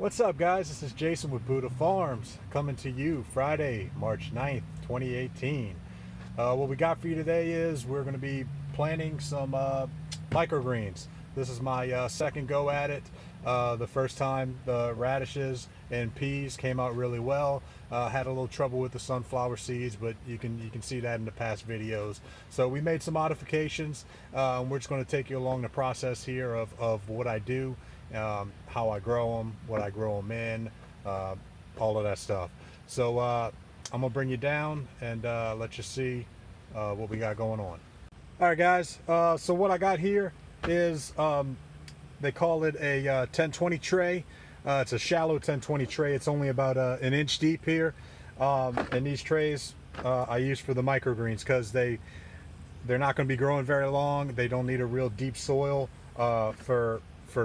What's up, guys? This is Jason with Buddha Farms coming to you Friday, March 9th, 2018. What we got for you today is we're going to be planting some microgreens. This is my second go at it. The first time the radishes and peas came out really well. Had a little trouble with the sunflower seeds, but you can see that in the past videos. So we made some modifications. We're just going to take you along the process here of what I do, how I grow them, what I grow them in, all of that stuff. So I'm gonna bring you down and let you see what we got going on. All right, guys. So what I got here is they call it a 1020 tray. It's a shallow 1020 tray. It's only about an inch deep here. And these trays I use for the microgreens because they're not going to be growing very long. They don't need a real deep soil for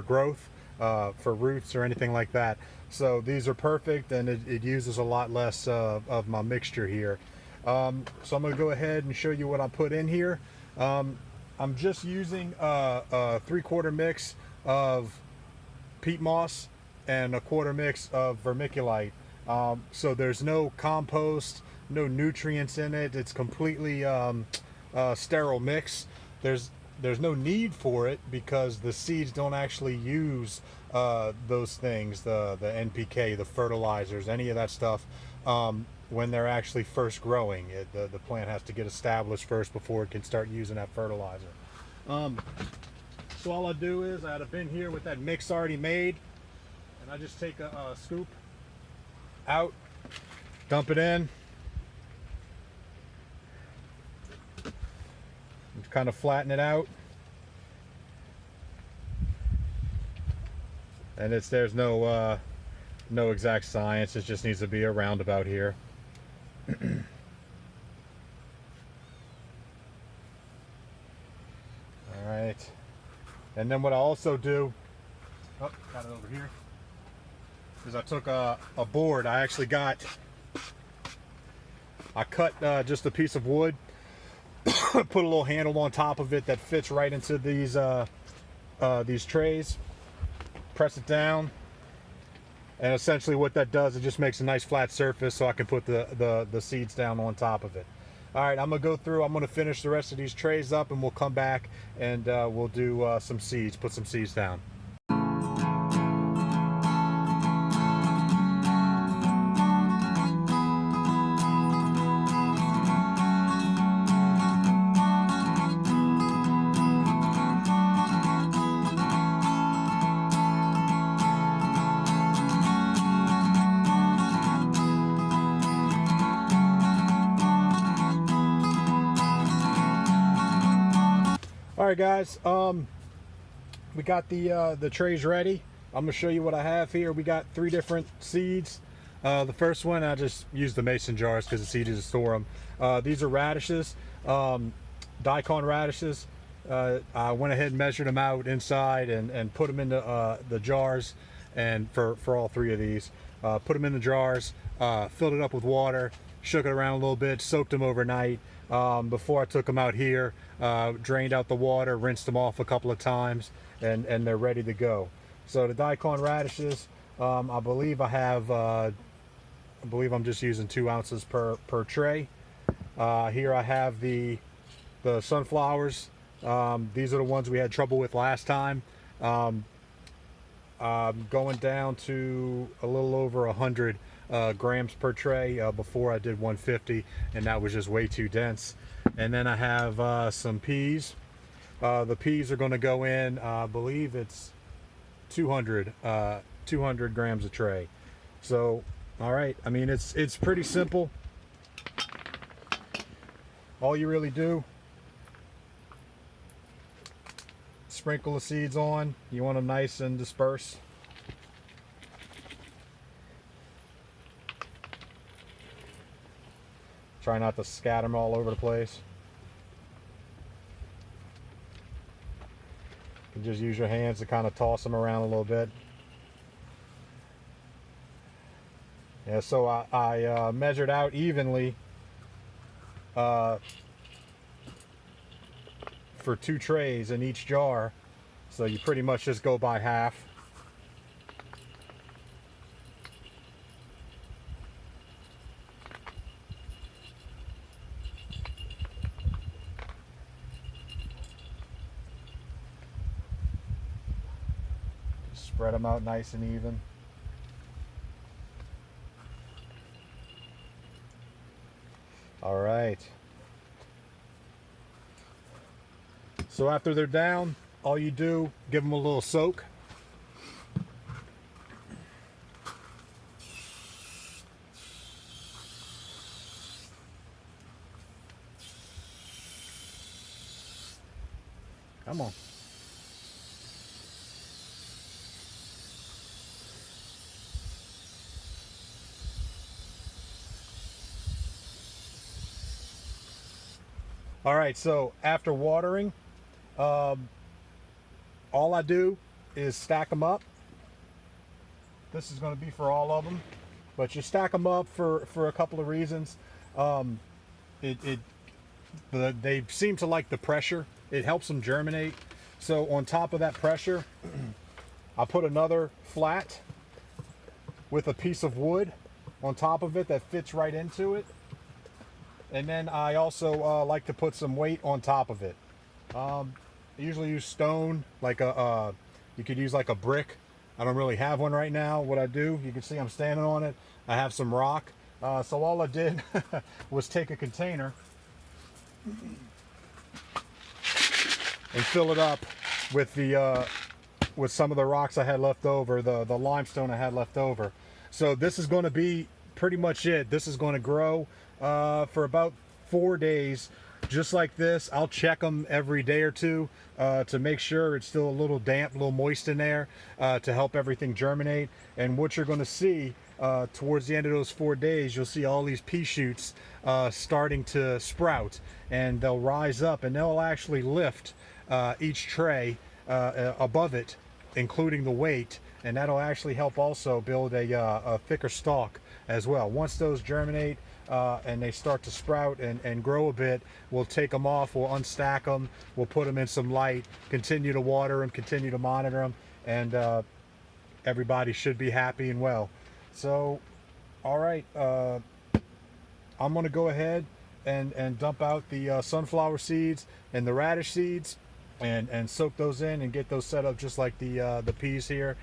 growth, for roots or anything like that. So these are perfect, and it uses a lot less of my mixture here. So I'm going to go ahead and show you what I put in here. I'm just using a 3/4 mix of peat moss and a 1/4 mix of vermiculite. So there's no compost, no nutrients in it. It's completely sterile mix. There's no need for it because the seeds don't actually use those things, the NPK, the fertilizers, any of that stuff. When they're actually first growing, the plant has to get established first before it can start using that fertilizer. So all I do is I had a bin here with that mix already made, and I just take a scoop out, dump it in, and kind of flatten it out. And there's no exact science. It just needs to be a roundabout here. All right. And then what I also do, got it over here, is I took a board. I cut just a piece of wood, put a little handle on top of it that fits right into these trays, press it down, and essentially what that does, it just makes a nice flat surface so I can put the seeds down on top of it. All right, I'm gonna go through, I'm gonna finish the rest of these trays up, and we'll come back and we'll do some seeds, put some seeds down. All right, guys, we got the trays ready. I'm gonna show you what I have here. We got 3 different seeds. The first one, I just use the mason jars because it's easy to store them. These are radishes, daikon radishes. I went ahead and measured them out inside and put them into the jars, and for all 3 of these, put them in the jars, filled it up with water, shook it around a little bit, soaked them overnight. Before I took them out here, drained out the water, rinsed them off a couple of times, and they're ready to go. So the daikon radishes, I believe I'm just using 2 ounces per tray. Here I have the sunflowers. These are the ones we had trouble with last time. Going down to a little over 100 grams per tray. Before I did 150, and that was just way too dense. And then I have some peas. The peas are going to go in, I believe it's 200 grams a tray. So all right, I mean, it's pretty simple. All you really do, sprinkle the seeds on. You want them nice and dispersed. Try not to scatter them all over the place. You just use your hands to kind of toss them around a little bit. Yeah, so I measured out evenly for 2 trays in each jar. So you pretty much just go by half. Spread them out nice and even. All right. So after they're down, all you do, give them a little soak. Come on. All right, so after watering, all I do is stack them up. This is going to be for all of them, but you stack them up for a couple of reasons. They seem to like the pressure. It helps them germinate. So on top of that pressure, I put another flat with a piece of wood on top of it that fits right into it. And then I also like to put some weight on top of it. I usually use stone, like you could use like a brick. I don't really have one right now. What I do, you can see I'm standing on it. I have some rock. So all I did was take a container and fill it up with with some of the rocks I had left over, the limestone I had left over. So this is going to be pretty much it. This is going to grow for about 4 days, just like this. I'll check them every day or two to make sure it's still a little damp, a little moist in there, to help everything germinate. And what you're going to see towards the end of those 4 days, you'll see all these pea shoots starting to sprout, and they'll rise up and they'll actually lift each tray above it, including the weight, and that'll actually help also build a thicker stalk as well. Once those germinate and they start to sprout and grow a bit, we'll take them off, we'll unstack them, we'll put them in some light, continue to water them, continue to monitor them, and everybody should be happy and well. So, all right, I'm going to go ahead and dump out the sunflower seeds and the radish seeds and soak those in and get those set up just like the peas here.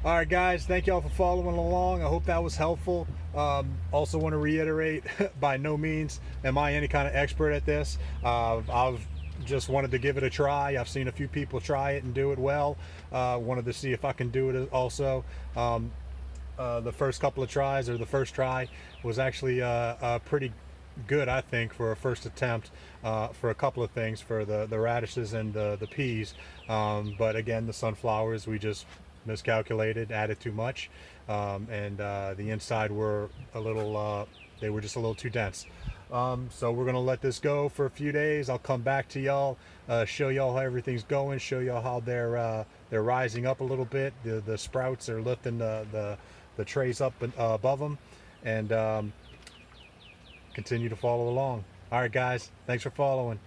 Alright guys, thank y'all for following along. I hope that was helpful. Also want to reiterate, by no means am I any kind of expert at this. I've just wanted to give it a try. I've seen a few people try it and do it well. Wanted to see if I can do it also. The first couple of tries, or the first try, was actually pretty good, I think, for a first attempt for a couple of things, for the radishes and the peas. But again, the sunflowers, we just miscalculated, added too much, and the inside were a little they were just a little too dense. So we're gonna let this go for a few days. I'll come back to y'all, show y'all how everything's going, show y'all how they're rising up a little bit. The sprouts are lifting the trays up and, above them, and continue to follow along. All right guys, thanks for following.